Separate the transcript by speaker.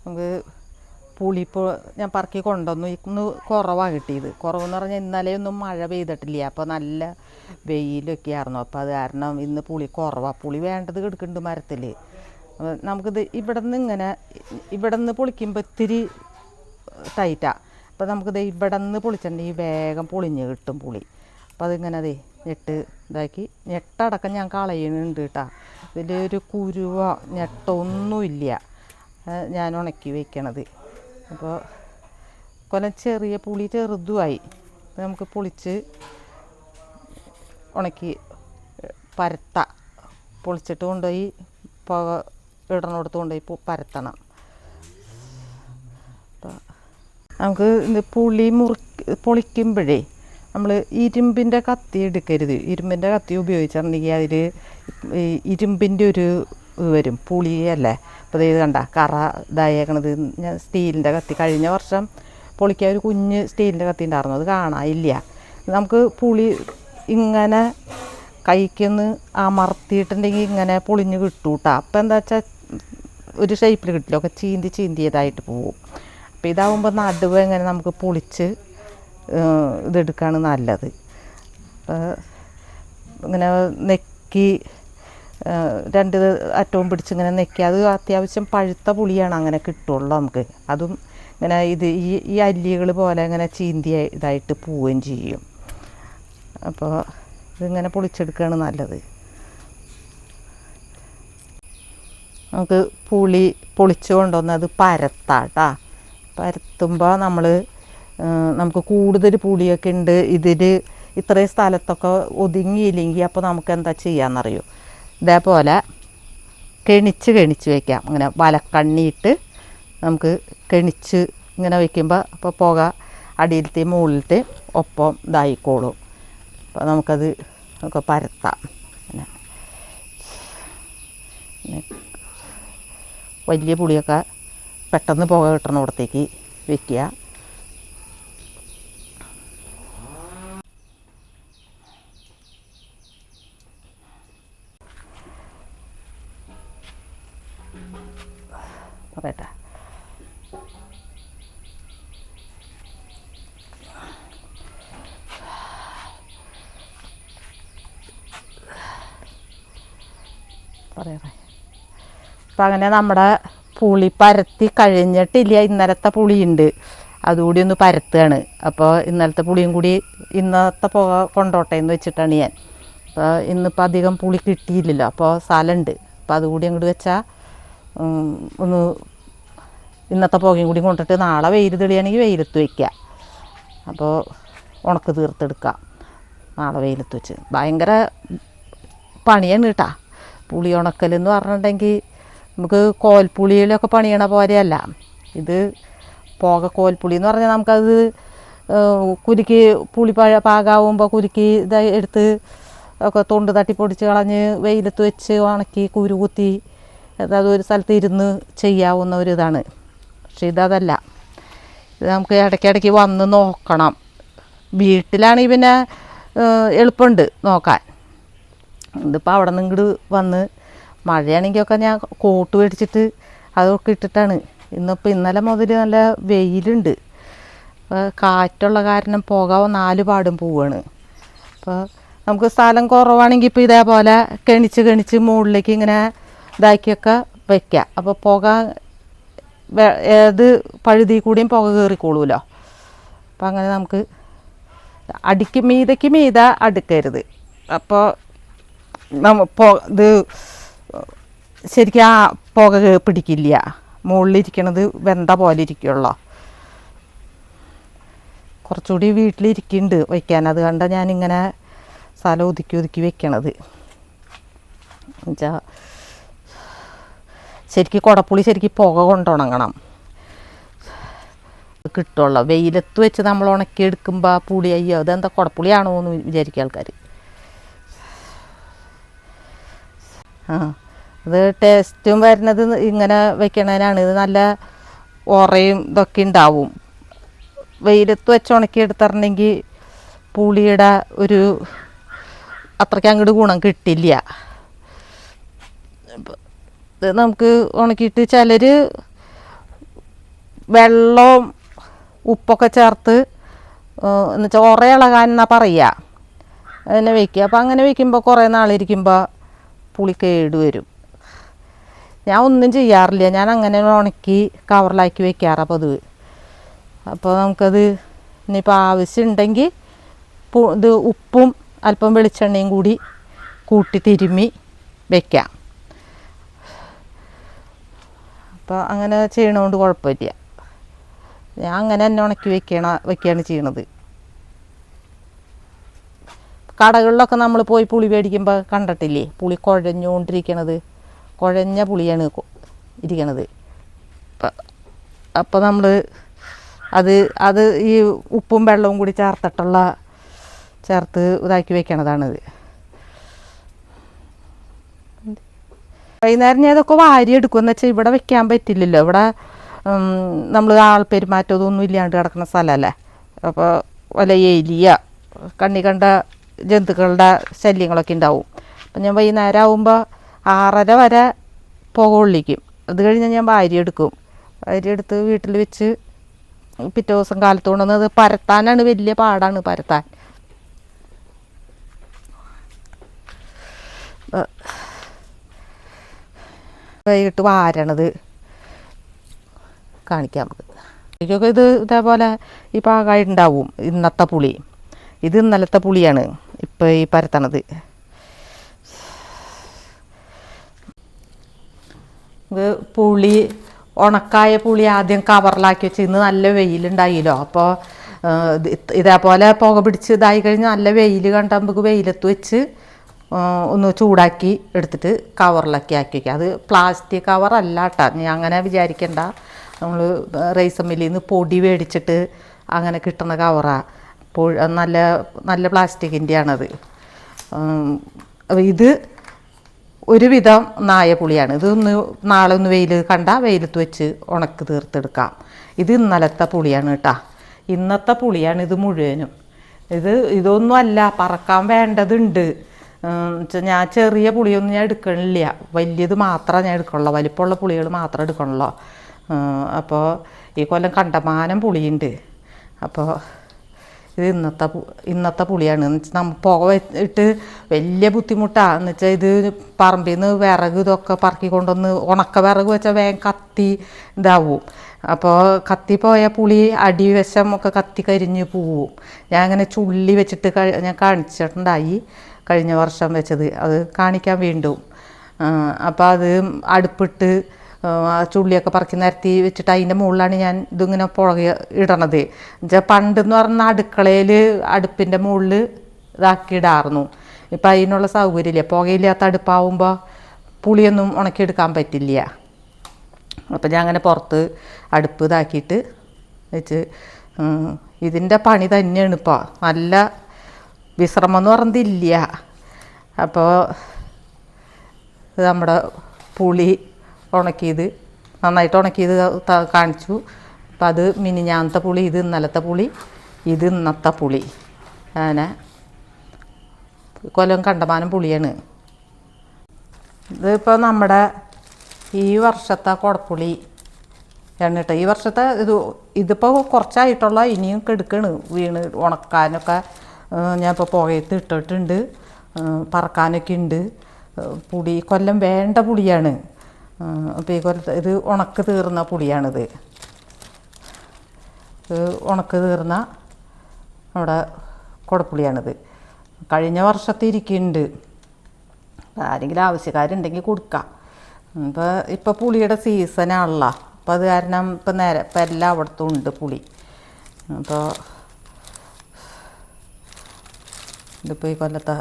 Speaker 1: നമുക്ക് പുളി ഇപ്പോൾ ഞാൻ പറക്കി കൊണ്ടുവന്നു. ഇന്ന് കുറവാണ് കിട്ടിയത്. കുറവെന്ന് പറഞ്ഞാൽ ഇന്നലെയൊന്നും മഴ പെയ്തിട്ടില്ല. അപ്പോൾ നല്ല വെയിലൊക്കെ ആയിരുന്നു. അപ്പോൾ അത് കാരണം ഇന്ന് പുളി കുറവാണ്. പുളി വേണ്ടത് കിടക്കുന്നുണ്ട് മരത്തിൽ. നമുക്കിത് ഇവിടെ നിന്ന് പൊളിക്കുമ്പോൾ ഇത്തിരി ടൈറ്റാണ്. അപ്പോൾ നമുക്കിത് ഇവിടെ നിന്ന് പൊളിച്ചിട്ടുണ്ടെങ്കിൽ വേഗം പൊളിഞ്ഞ് കിട്ടും പുളി. അപ്പോൾ അതിങ്ങനെ ഇതാക്കി ഞെട്ടടക്കം ഞാൻ കളയുന്നുണ്ട് കേട്ടോ. ഇതിലൊരു കുരുവോ ഞെട്ടൊന്നുമില്ല. ഞാൻ ഉണക്കി വയ്ക്കണത്. അപ്പോൾ കൊല്ലം ചെറിയ പുളി ചെറുതുമായി. നമുക്ക് പൊളിച്ച് ഉണക്കി പൊളിച്ചിട്ട് കൊണ്ടുപോയി പുക ഇടണോടത്ത് കൊണ്ടുപോയി പരത്തണം. അപ്പോൾ നമുക്ക് പുളി പൊളിക്കുമ്പോഴേ നമ്മൾ ഇരുമ്പിൻ്റെ കത്തി എടുക്കരുത്. ഇരുമ്പിൻ്റെ കത്തി ഉപയോഗിച്ചിട്ടുണ്ടെങ്കിൽ അതിൽ ഇരുമ്പിൻ്റെ ഒരു വരും, പുളിയല്ലേ. അപ്പോൾ ഇത് കണ്ട കറ ഇതായേക്കണത്. ഞാൻ സ്റ്റീലിൻ്റെ കത്തി കഴിഞ്ഞ വർഷം പൊളിക്കാൻ ഒരു കുഞ്ഞ് സ്റ്റീലിൻ്റെ കത്തി ഉണ്ടായിരുന്നു. അത് കാണാനില്ല. നമുക്ക് പുളി ഇങ്ങനെ കൈക്കൊന്ന് അമർത്തിയിട്ടുണ്ടെങ്കിൽ ഇങ്ങനെ പൊളിഞ്ഞ് കിട്ടും കേട്ടോ. അപ്പോൾ എന്താ വെച്ചാൽ ഒരു ഷേപ്പിൽ കിട്ടില്ല, ഒക്കെ ചീന്തിയതായിട്ട് പോവും. അപ്പോൾ ഇതാവുമ്പോൾ നടുവ് ഇങ്ങനെ നമുക്ക് പൊളിച്ച് ഇതെടുക്കുകയാണ് നല്ലത്. ഇങ്ങനെ നെക്കി രണ്ട് അറ്റവും പിടിച്ചിങ്ങനെ നെക്കി, അത് അത്യാവശ്യം പഴുത്ത പുളിയാണ് അങ്ങനെ കിട്ടുള്ളൂ നമുക്ക്. അതും ഇങ്ങനെ ഈ അല്ലികൾ പോലെ ഇങ്ങനെ ചീന്തിയ ഇതായിട്ട് പോവുകയും ചെയ്യും. അപ്പോൾ ഇതിങ്ങനെ പൊളിച്ചെടുക്കുകയാണ് നല്ലത്. നമുക്ക് പുളി പൊളിച്ച് കൊണ്ടുവന്ന് അത് പരത്താം. പരത്തുമ്പോൾ നമുക്ക് കൂടുതൽ പുളിയൊക്കെ ഉണ്ട് ഇതിൽ, ഇത്രയും സ്ഥലത്തൊക്കെ ഒതുങ്ങിയില്ലെങ്കിൽ അപ്പോൾ നമുക്ക് എന്താ ചെയ്യാമെന്നറിയോ, ഇതേപോലെ കെണിച്ച് വയ്ക്കാം. ഇങ്ങനെ വലക്കണ്ണിയിട്ട് നമുക്ക് കെണിച്ച് ഇങ്ങനെ വയ്ക്കുമ്പോൾ അപ്പോൾ പുക അടിയിലത്തെ മുകളിലത്തെ ഒപ്പം ഇതായിക്കോളും. അപ്പോൾ നമുക്കത് ഒക്കെ പരത്താം. പിന്നെ വലിയ പുളിയൊക്കെ പെട്ടെന്ന് പുക കിട്ടണയിടത്തേക്ക് വയ്ക്കുക. പറയട്ടെ, അപ്പം അങ്ങനെ നമ്മുടെ പുളി പരത്തി കഴിഞ്ഞിട്ടില്ല. ഇന്നലത്തെ പുളിയുണ്ട്, അതുകൂടി ഒന്ന് പരത്തുകയാണ്. അപ്പോൾ ഇന്നലത്തെ പുളിയും കൂടി ഇന്നത്തെ പുക കൊണ്ടോട്ടെ എന്ന് വെച്ചിട്ടാണ് ഞാൻ. അപ്പോൾ ഇന്നിപ്പോൾ അധികം പുളി കിട്ടിയില്ലല്ലോ, അപ്പോൾ സ്ഥലമുണ്ട്. അപ്പോൾ അതുകൂടി അങ്ങോട്ട് വെച്ചാൽ ഒന്ന് ഇന്നത്തെ പുകയും കൂടി കൊണ്ടിട്ട് നാളെ വെയിൽ തെളിയാണെങ്കിൽ വെയിലത്ത് വയ്ക്കുക. അപ്പോൾ ഉണക്ക് തീർത്തെടുക്കുക നാളെ വെയിലത്ത് വെച്ച്. ഭയങ്കര പണിയാണ് കേട്ടോ പുളി ഉണക്കലെന്ന് പറഞ്ഞിട്ടുണ്ടെങ്കിൽ. നമുക്ക് കോൽപ്പുളിയിലൊക്കെ പണിയണ പോലെയല്ല ഇത്. കോൽപ്പുളി എന്ന് പറഞ്ഞാൽ നമുക്കത് കുരുക്കി പുളി പാകാവുമ്പോൾ കുരുക്കി ഇതായി എടുത്ത് ഒക്കെ തൊണ്ട് തട്ടി പൊടിച്ച് കളഞ്ഞ് വെയിലത്ത് വെച്ച് ഉണക്കി കുരു കുത്തി അതൊരു സ്ഥലത്ത് ഇരുന്ന് ചെയ്യാവുന്ന ഒരിതാണ്. പക്ഷെ ഇതല്ല. ഇത് നമുക്ക് ഇടയ്ക്കിടയ്ക്ക് വന്ന് നോക്കണം. വീട്ടിലാണെങ്കിൽ പിന്നെ എളുപ്പമുണ്ട് നോക്കാൻ. ഇതിപ്പോൾ അവിടെ നിന്ന് ഇങ്ങോട്ട് വന്ന് മഴയാണെങ്കിലൊക്കെ ഞാൻ കോട്ട് മേടിച്ചിട്ട് അതൊക്കെ ഇട്ടിട്ടാണ്. ഇന്നലെ മുതൽ നല്ല വെയിലുണ്ട്. കാറ്റുള്ള കാരണം പുക 4 പാടും പോവുകയാണ്. അപ്പോൾ നമുക്ക് സ്ഥലം കുറവാണെങ്കിൽ ഇപ്പോൾ ഇതേപോലെ കെണിച്ച് മുകളിലേക്ക് ഇങ്ങനെ ഇതാക്കിയൊക്കെ വയ്ക്കുക. അപ്പോൾ പുക ഏത് പഴുതി കൂടിയും പുക കയറിക്കോളൂല്ലോ. അപ്പം അങ്ങനെ നമുക്ക് മീതയ്ക്ക് മീത അടുക്കരുത്. അപ്പോൾ ഇത് ശരിക്കും ആ പുക പിടിക്കില്ല. മുകളിലിരിക്കണത് വെന്ത പോലെ ഇരിക്കുള്ളൂ. കുറച്ചുകൂടി വീട്ടിലിരിക്കുന്നുണ്ട് വയ്ക്കാൻ. അത് കണ്ട ഞാനിങ്ങനെ സ്ഥലം ഒതുക്കി വെക്കണത്. എന്നുവെച്ചാൽ ശരിക്കും കുടപ്പുളി ശരിക്കും പുക കൊണ്ടുണങ്ങണം കിട്ടുള്ളൂ. വെയിലത്ത് വെച്ച് നമ്മൾ ഉണക്കിയെടുക്കുമ്പോൾ ആ പുളി അയ്യോ അതെന്താ കുടപ്പുളിയാണോ എന്ന് വിചാരിക്കും ആൾക്കാർ. അത് ടേസ്റ്റും വരുന്നത് ഇങ്ങനെ വെക്കണതിനാണ്. ഇത് നല്ല ഉറയും ഇതൊക്കെ ഉണ്ടാവും. വെയിലത്ത് വെച്ച് ഉണക്കിയെടുത്തിട്ടുണ്ടെങ്കിൽ പുളിയുടെ ഒരു അത്രയ്ക്ക് അങ്ങോട്ട് ഗുണം കിട്ടില്ല. ഇത് നമുക്ക് ഉണക്കിയിട്ട് ചിലർ വെള്ളവും ഉപ്പൊക്കെ ചേർത്ത് എന്നുവെച്ചാൽ ഉറയിളകാൻ എന്നാണ് പറയുക, അതിനെ വയ്ക്കുക. അപ്പോൾ അങ്ങനെ വയ്ക്കുമ്പോൾ കുറേ നാളിരിക്കുമ്പോൾ പുളി കേട് വരും. ഞാൻ ഒന്നും ചെയ്യാറില്ല, ഞാൻ അങ്ങനെ ഉണക്കി കവറിലാക്കി വെക്കാറാണ് പതിവ്. അപ്പോൾ നമുക്കത് ഇനിയിപ്പോൾ ആവശ്യമുണ്ടെങ്കിൽ ഇത് ഉപ്പും അല്പം വെളിച്ചെണ്ണയും കൂടി കൂട്ടി തിരുമ്മി വയ്ക്കാം. അപ്പോൾ അങ്ങനെ ചെയ്യണതുകൊണ്ട് കുഴപ്പമില്ല. ഞാൻ അങ്ങനെ തന്നെ ഉണക്കി വയ്ക്കുകയാണ് ചെയ്യണത്. കടകളിലൊക്കെ നമ്മൾ പോയി പുളി മേടിക്കുമ്പോൾ കണ്ടിട്ടില്ലേ, പുളി കുഴഞ്ഞുകൊണ്ടിരിക്കണത്, കുഴഞ്ഞ പുളിയാണ് ഇരിക്കണത്. അപ്പോൾ നമ്മൾ അത് ഈ ഉപ്പും വെള്ളവും കൂടി ചേർത്ത് ഇതാക്കി വെക്കണതാണിത്. വൈകുന്നേരം ഞാൻ ഇതൊക്കെ വാരി എടുക്കുമെന്ന് വെച്ചാൽ ഇവിടെ വെക്കാൻ പറ്റില്ലല്ലോ, ഇവിടെ നമ്മൾ ആൾപ്പെരുമാറ്റമൊന്നും ഇല്ലാണ്ട് കിടക്കുന്ന സ്ഥലമല്ലേ. അപ്പോൾ വല്ല എലിയ കണ്ണി കണ്ട ജന്തുക്കളുടെ ശല്യങ്ങളൊക്കെ ഉണ്ടാവും. അപ്പം ഞാൻ വൈകുന്നേരം ആകുമ്പോൾ 6:30 വരെ പുക കൊള്ളിക്കും. അത് കഴിഞ്ഞ് ഞാൻ വാരി എടുക്കും. വാരി എടുത്ത് വീട്ടിൽ വെച്ച് പിറ്റേ ദിവസം കാലത്ത് കൊണ്ടുവന്നത് പരത്താനാണ് വലിയ പാടാണ് പരത്താൻ. വൈകിട്ട് വാരണത് കാണിക്കാം നമുക്ക്. എനിക്കൊക്കെ ഇത് ഇതേപോലെ ഈ പാകമായി ഉണ്ടാവും. ഇന്നത്തെ പുളി ഇത് ഇന്നലത്തെ പുളിയാണ് ഇപ്പോൾ ഈ പരത്തണത്. ഇത് പുളി ഉണക്കായ പുളി ആദ്യം കവറിലാക്കി വെച്ച് ഇന്ന് നല്ല വെയിലുണ്ടായില്ലോ. അപ്പോൾ ഇതേപോലെ പുക പിടിച്ച് ഇതായി കഴിഞ്ഞ് നല്ല വെയിൽ കണ്ട നമുക്ക് വെയിലത്ത് വെച്ച് ഒന്ന് ചൂടാക്കി എടുത്തിട്ട് കവറിലൊക്കെ ആക്കി വയ്ക്കുക. അത് പ്ലാസ്റ്റിക് കവറല്ല കേട്ടോ, നീ അങ്ങനെ വിചാരിക്കണ്ട. നമ്മൾ റൈസ് മില്ലിൽ നിന്ന് പൊടി മേടിച്ചിട്ട് അങ്ങനെ കിട്ടുന്ന കവറാണ്. നല്ല നല്ല പ്ലാസ്റ്റിക്കിൻ്റെ ആണത്. ഇത് ഒരുവിധം നായ പുളിയാണ്. ഇത് നാളെ ഒന്ന് വെയിൽ കണ്ട വെയിലത്ത് വെച്ച് ഉണക്കി തീർത്തെടുക്കാം. ഇത് ഇന്നലത്തെ പുളിയാണ് കേട്ടോ, ഇന്നത്തെ പുളിയാണ് ഇത് മുഴുവനും. ഇതൊന്നും അല്ല, പറക്കാൻ വേണ്ടതുണ്ട്. ഞാൻ ചെറിയ പുളിയൊന്നും ഞാൻ എടുക്കണില്ല, വലിയത് മാത്രമേ ഞാൻ എടുക്കണുള്ളൂ, വലിപ്പമുള്ള പുളികൾ മാത്രമേ എടുക്കണുള്ളൂ. അപ്പോൾ ഈ കൊല്ലം കണ്ടമാനം പുളിയുണ്ട്. അപ്പോൾ ഇത് ഇന്നത്തെ പുളിയാണ്. നമ്മൾ പുക ഇട്ട് വലിയ ബുദ്ധിമുട്ടാണ്. എന്ന് വെച്ചാൽ ഇത് പറമ്പിൽ നിന്ന് വിറക് ഇതൊക്കെ പറക്കി കൊണ്ടുവന്ന് ഉണക്ക വിറക് വെച്ചാൽ വേഗം കത്തി ഇതാവും. അപ്പോൾ കത്തിപ്പോയ പുളി അടിവശം ഒക്കെ കത്തി കരിഞ്ഞ് പോവും. ഞാൻ അങ്ങനെ ചുള്ളി വെച്ചിട്ട് ഞാൻ കാണിച്ചിട്ടുണ്ടായി കഴിഞ്ഞ വർഷം വെച്ചത്, അത് കാണിക്കാൻ വീണ്ടും. അപ്പോൾ അത് അടുപ്പിട്ട് ചുള്ളിയൊക്കെ പറക്കി നിരത്തി വെച്ചിട്ട് അതിൻ്റെ മുകളിലാണ് ഞാൻ ഇതിങ്ങനെ പുക ഇടണത്. എന്നുവെച്ചാൽ പണ്ടെന്ന് പറഞ്ഞാൽ അടുക്കളയിൽ അടുപ്പിൻ്റെ മുകളിൽ ഇതാക്കി ഇടാറുന്നു. ഇപ്പം അതിനുള്ള സൗകര്യമില്ല, പുകയില്ലാത്ത അടുപ്പാവുമ്പോൾ പുളിയൊന്നും ഉണക്കിയെടുക്കാൻ പറ്റില്ല. അപ്പം ഞാൻ അങ്ങനെ പുറത്ത് അടുപ്പ് ഇതാക്കിയിട്ട് വെച്ച് ഇതിൻ്റെ പണി തന്നെയാണ് ഇപ്പോൾ. നല്ല വിശ്രമം എന്ന് പറഞ്ഞതില്ല. അപ്പോൾ നമ്മുടെ പുളി ഉണക്കിയത് നന്നായിട്ട് ഉണക്കിയത് കാണിച്ചു. അപ്പം അത് മിനിഞ്ഞാന്നത്തെ പുളി, ഇത് ഇന്നലത്തെ പുളി, ഇത് ഇന്നത്തെ പുളി. അങ്ങനെ കൊല്ലം കണ്ടമാനം പുളിയാണ്. ഇതിപ്പോൾ നമ്മുടെ ഈ വർഷത്തെ കുടപ്പുളി എണ്ണിട്ട് ഈ വർഷത്തെ ഇതിപ്പോൾ കുറച്ചായിട്ടുള്ള ഇനിയും കെടുക്കണ് വീണ് ഉണക്കാനൊക്കെ. ഞാൻ ഇപ്പോൾ പുകയത്ത് ഇട്ടിട്ടുണ്ട്, പറക്കാനൊക്കെ ഉണ്ട്. പുളി കൊല്ലം വേണ്ട പുളിയാണ്. അപ്പോൾ ഈ കൊല്ലത്തെ ഇത് ഉണക്ക് തീർന്ന പുളിയാണിത്. ഉണക്ക് തീർന്ന നമ്മുടെ കുടപ്പുളിയാണിത്. കഴിഞ്ഞ വർഷത്തെ ഇരിക്കുന്നുണ്ട്, ആരെങ്കിലും ആവശ്യക്കാരുണ്ടെങ്കിൽ കൊടുക്കാം. ഇപ്പോൾ പുളിയുടെ സീസണാണല്ലോ, അപ്പോൾ അത് കാരണം ഇപ്പം എല്ലായിടത്തും ഉണ്ട് പുളി. അപ്പോൾ ഇതിപ്പോൾ ഈ കൊല്ലത്തെ